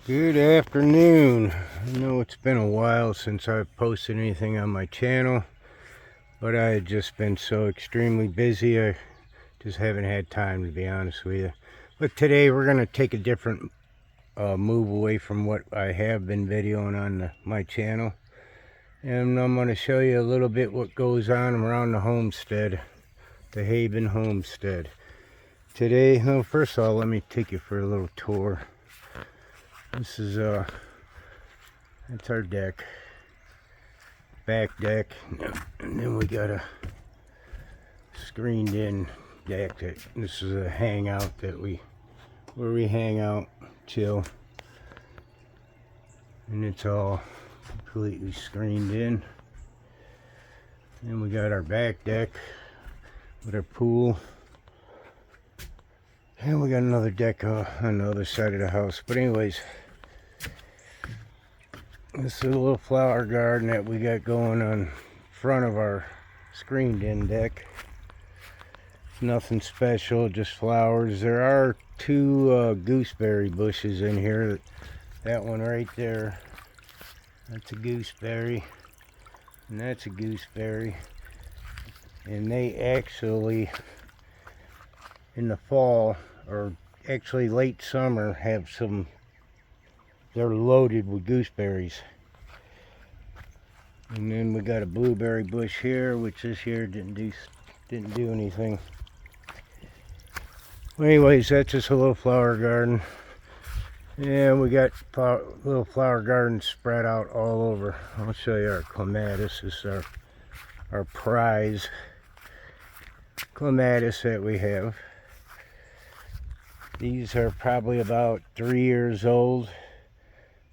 Good afternoon. I know it's been a while since I've posted anything on my channel, but I had just been so extremely busy I just haven't had time, to be honest with you. But today we're going to take a different move away from what I have been videoing on my channel, and I'm going to show you a little bit what goes on around the homestead, the Haven homestead. Today, well, first of all, let me take you for a little tour. This is that's our deck, back deck, and then we got a screened in deck. This is a hangout where we hang out, chill, and it's all completely screened in. And we got our back deck with our pool, and we got another deck on the other side of the house. But anyways, this is a little flower garden that we got going on front of our screened in deck. It's nothing special, just flowers. There are two gooseberry bushes in here. That one right there, that's a gooseberry, and that's a gooseberry. And they actually, in the fall, or actually late summer, have some, they're loaded with gooseberries. And then we got a blueberry bush here, which this year didn't do anything. Well, anyways, that's just a little flower garden. And we got little flower gardens spread out all over. I'll show you our clematis. This is our prize clematis that we have. These are probably about 3 years old.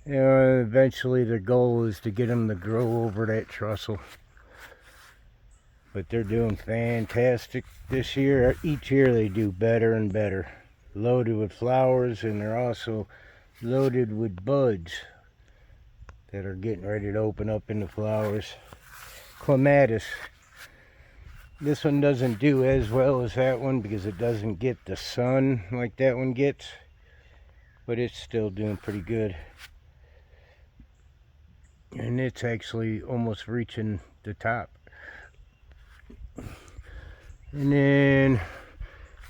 You know, eventually the goal is to get them to grow over that trussel. But they're doing fantastic this year. Each year they do better and better. Loaded with flowers, and they're also loaded with buds that are getting ready to open up into flowers. Clematis. This one doesn't do as well as that one because it doesn't get the sun like that one gets, but it's still doing pretty good. And it's actually almost reaching the top. And then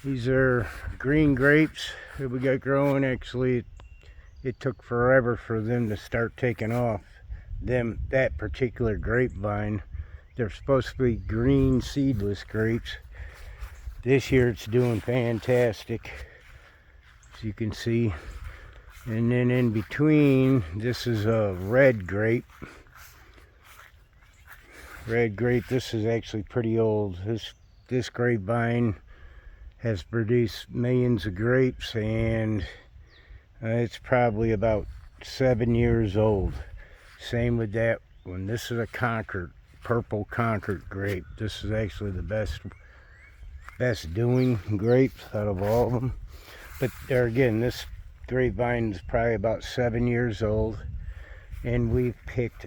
these are green grapes that we got growing. Actually, it took forever for them to start taking off. That particular grapevine. They're supposed to be green seedless grapes. This year it's doing fantastic, as you can see. And then in between, this is a red grape. Red grape, this is actually pretty old. This grapevine has produced millions of grapes, and it's probably about 7 years old. Same with that one. This is a Concord, purple Concord grape. This is actually the best doing grapes out of all of them. But there again, this grapevine is probably about 7 years old, and we've picked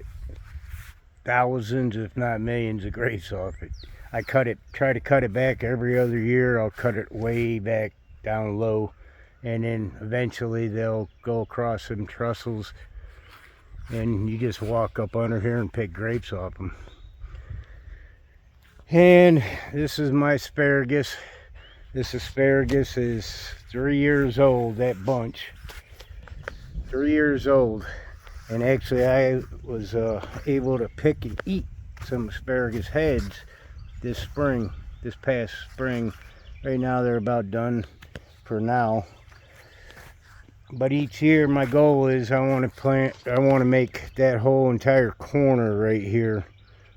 thousands, if not millions, of grapes off it. I try to cut it back every other year. I'll cut it way back down low, and then eventually they'll go across some trussels, and you just walk up under here and pick grapes off them. And this is my asparagus. This asparagus is 3 years old, that bunch. 3 years old. And actually I was able to pick and eat some asparagus heads this past spring. Right now they're about done for now. But each year my goal is I want to make that whole entire corner right here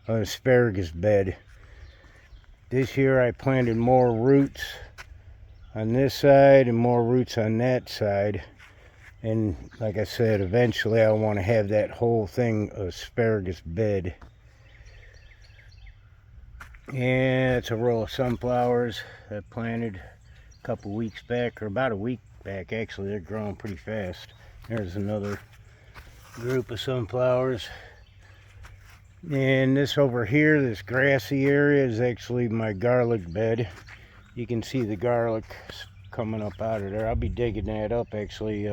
an asparagus bed. This year I planted more roots on this side and more roots on that side. And like I said, eventually I want to have that whole thing an asparagus bed. And it's a row of sunflowers I planted a couple weeks back, or about a week back actually. They're growing pretty fast. There's another group of sunflowers. And this over here, this grassy area, is actually my garlic bed. You can see the garlic coming up out of there. I'll be digging that up actually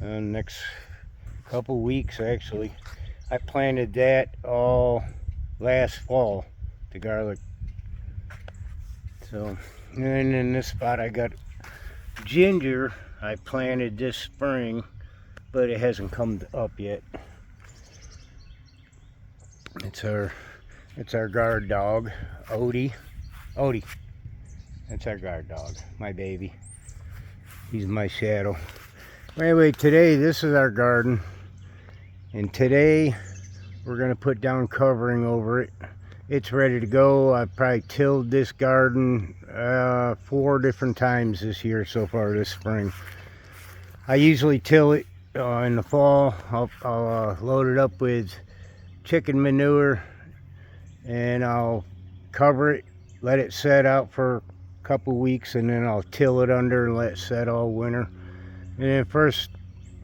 next couple weeks actually. I planted that all last fall, the garlic. So, and in this spot I got ginger I planted this spring, but it hasn't come up yet. It's our guard dog, Odie. That's our guard dog, my baby. He's my shadow. Anyway, today this is our garden, and today we're gonna put down covering over it. It's ready to go. I've probably tilled this garden 4 different times this year so far, this spring. I usually till it in the fall. I'll load it up with chicken manure, and I'll cover it, let it set out for a couple weeks, and then I'll till it under and let it set all winter. And then first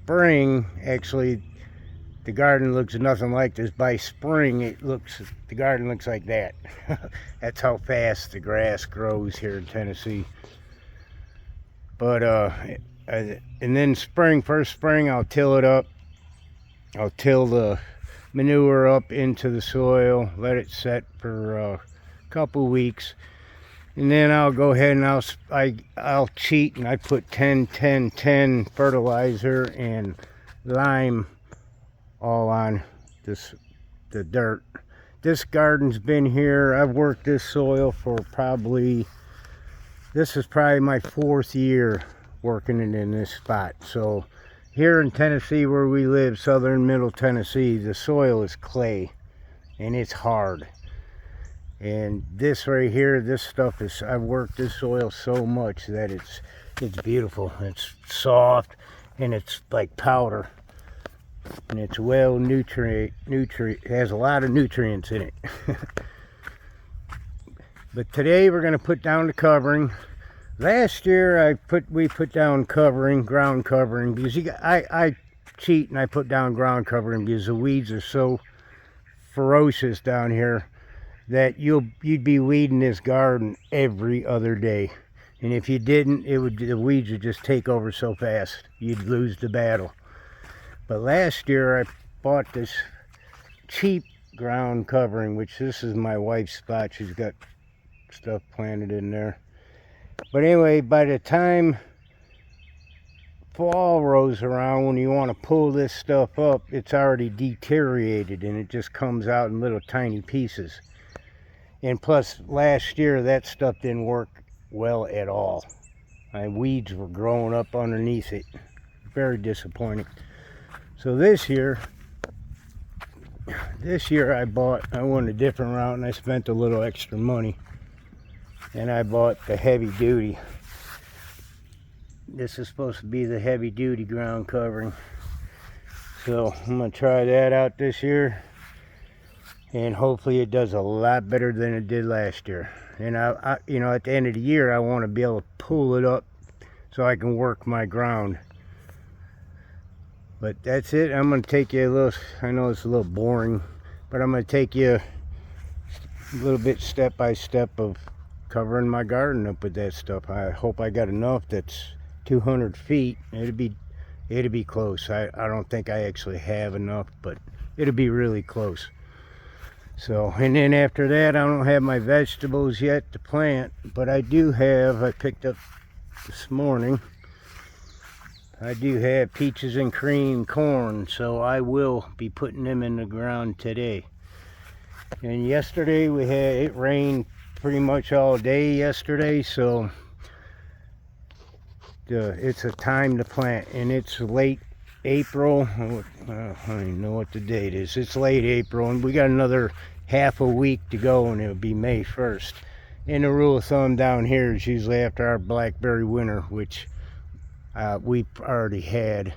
spring, actually, the garden looks nothing like this. By spring, the garden looks like that. That's how fast the grass grows here in Tennessee. But and then first spring, I'll till it up. I'll till the manure up into the soil, let it set for a couple weeks, and then I'll go ahead and I'll cheat, and I put 10-10-10 fertilizer and lime all on the dirt. This garden's been here. I've worked this soil for this is probably my 4th year working it in this spot. So here in Tennessee where we live, southern middle Tennessee, the soil is clay and it's hard. And this right here, this stuff is, I've worked this soil so much that it's beautiful. It's soft and it's like powder. And it's well nutrient it has a lot of nutrients in it. But today we're going to put down the covering. Last year we put down ground covering, because I cheat and I put down ground covering because the weeds are so ferocious down here that you'd be weeding this garden every other day. And if you didn't, the weeds would just take over so fast you'd lose the battle. But last year I bought this cheap ground covering, which this is my wife's spot. She's got stuff planted in there. But anyway, by the time fall rolls around, when you want to pull this stuff up, it's already deteriorated and it just comes out in little tiny pieces. And plus, last year that stuff didn't work well at all. Weeds were growing up underneath it. Very disappointing. So this year I went a different route, and I spent a little extra money, and I bought the heavy duty. This is supposed to be the heavy duty ground covering. So I'm gonna try that out this year, and hopefully it does a lot better than it did last year. And I you know, at the end of the year, I want to be able to pull it up so I can work my ground. But that's it. I'm going to take you a little, I know it's a little boring, but I'm going to take you a little bit step by step of covering my garden up with that stuff. I hope I got enough. That's 200 feet. It'd be close. I don't think I actually have enough, but it'll be really close. So, and then after that, I don't have my vegetables yet to plant, but I picked up this morning, I do have peaches and cream corn, so I will be putting them in the ground today. And yesterday it rained pretty much all day yesterday, so it's a time to plant, and it's late April. I don't even know what the date is. It's late April, and we got another half a week to go, and it'll be May 1st. And the rule of thumb down here is usually after our blackberry winter, which we've already had.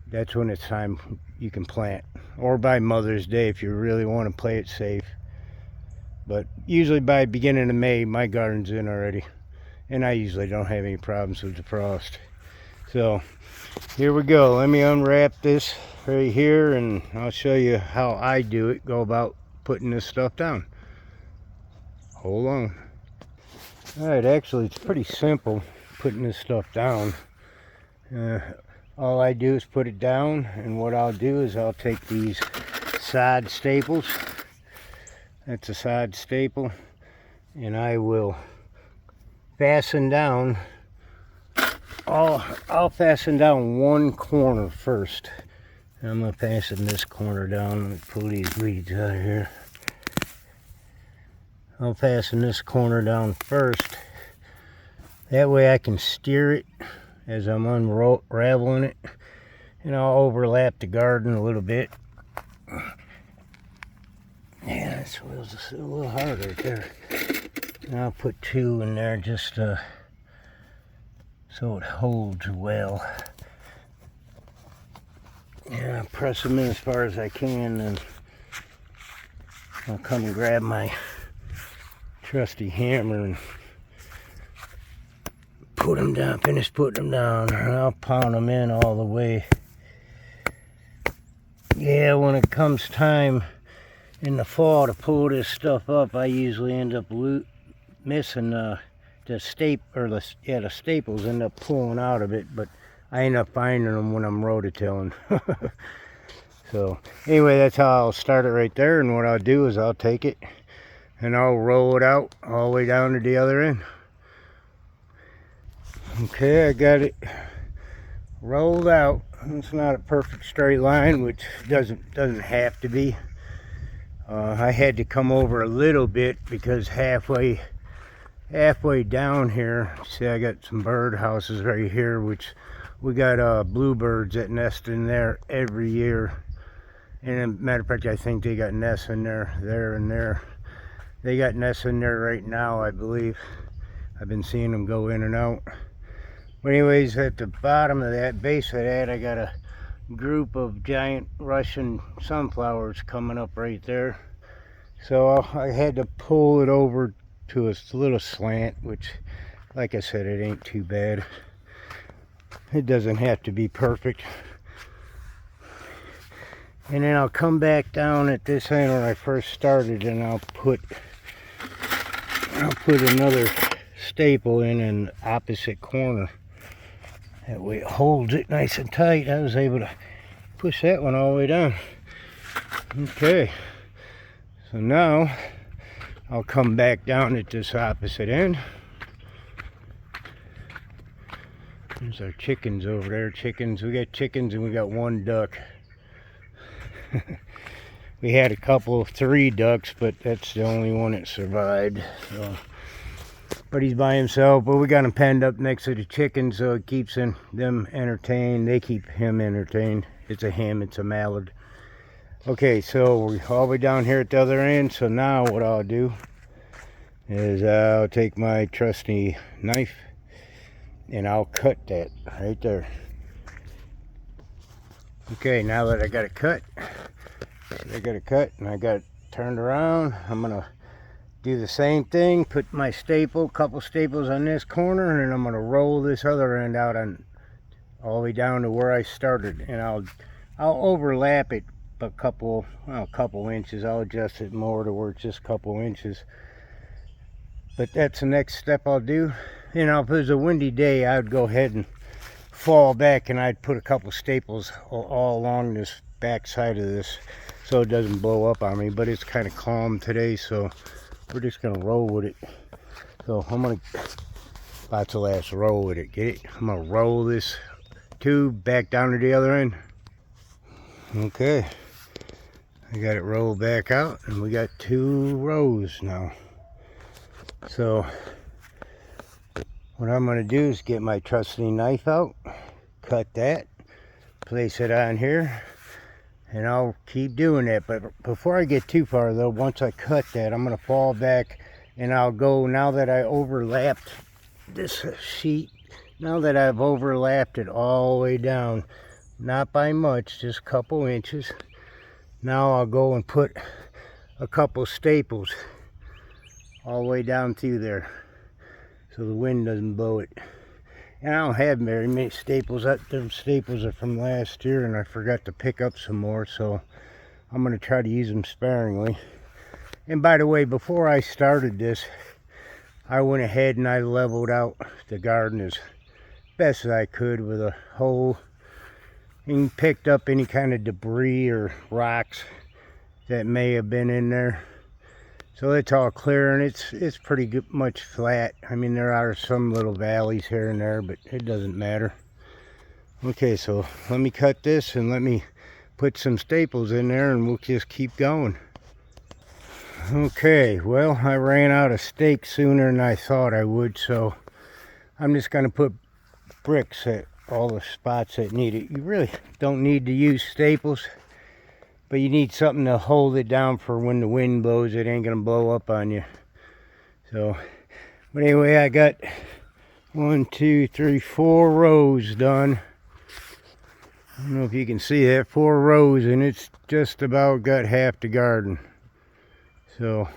That's when it's time you can plant, or by Mother's Day if you really want to play it safe. But usually by beginning of May, my garden's in already, and I usually don't have any problems with the frost. So here we go. Let me unwrap this right here, and I'll show you how I do it, go about putting this stuff down. Hold on. All right, actually it's pretty simple putting this stuff down. all I do is put it down, and what I'll do is I'll take these side staples. That's a side staple, and I will fasten down. I'll fasten down one corner first. I'm gonna fasten this corner down. Let me pull these weeds out of here. I'll fasten this corner down first. That way I can steer it as I'm unraveling it, and I'll overlap the garden a little bit. Yeah, this wheel's just a little hard right there. And I'll put two in there just so it holds well. Yeah, I'll press them in as far as I can, and I'll come and grab my trusty hammer and put them down, finish putting them down, and I'll pound them in all the way. Yeah, when it comes time in the fall to pull this stuff up, I usually end up missing the staples end up pulling out of it, but I end up finding them when I'm rototilling. So anyway, that's how I'll start it right there, and what I'll do is I'll take it and I'll roll it out all the way down to the other end. Okay, I got it rolled out. It's not a perfect straight line, which doesn't have to be. I had to come over a little bit because halfway down here, see, I got some bird houses right here, which we got bluebirds that nest in there every year. And as a matter of fact, I think they got nests in there, and there. They got nests in there right now, I believe. I've been seeing them go in and out. But anyways, at the bottom of that, base of that, I got a group of giant Russian sunflowers coming up right there. So I had to pull it over to a little slant, which, like I said, it ain't too bad. It doesn't have to be perfect. And then I'll come back down at this end when I first started, and I'll put another staple in an opposite corner. That way it holds it nice and tight. I was able to push that one all the way down. Okay, so now I'll come back down at this opposite end. There's our chickens over there. Chickens, we got chickens and we got one duck. We had three ducks, but that's the only one that survived. So, but he's by himself. But we got him penned up next to the chickens, so it keeps them entertained. They keep him entertained. It's a ham, it's a mallard. Okay, so we're all the way down here at the other end. So now what I'll do is I'll take my trusty knife and I'll cut that right there. Okay, now that I got it cut, and I got it turned around, I'm gonna do the same thing. Put my couple staples on this corner, and then I'm gonna roll this other end out all the way down to where I started, and I'll overlap it a couple inches. I'll adjust it more to where it's just a couple inches. But that's the next step I'll do. You know, if it was a windy day, I would go ahead and fall back, and I'd put a couple staples all along this back side of this so it doesn't blow up on me. But it's kind of calm today, so we're just gonna roll with it. So I'm gonna, that's the last roll with it, get it? I'm gonna roll this tube back down to the other end. Okay, I got it rolled back out, and we got 2 rows now. So what I'm going to do is get my trusty knife out, cut that, place it on here, and I'll keep doing that. But before I get too far though, once I cut that, I'm going to fall back, and I'll go, now that I overlapped this sheet, now that I've overlapped it all the way down, not by much, just a couple inches, now I'll go and put a couple staples all the way down through there so the wind doesn't blow it. And I don't have very many staples. Them staples are from last year, and I forgot to pick up some more, so I'm going to try to use them sparingly. And by the way, before I started this, I went ahead and I leveled out the garden as best as I could with a hoe and picked up any kind of debris or rocks that may have been in there. So it's all clear, and it's pretty good, much flat. I mean, there are some little valleys here and there, but it doesn't matter. Okay, so let me cut this and let me put some staples in there, and we'll just keep going. Okay, well, I ran out of stakes sooner than I thought I would, so I'm just going to put bricks at all the spots that need it. You really don't need to use staples, but you need something to hold it down for when the wind blows. It ain't going to blow up on you. So, but anyway, I got 1, 2, 3, 4 rows done. I don't know if you can see that, 4 rows, and it's just about got half the garden. So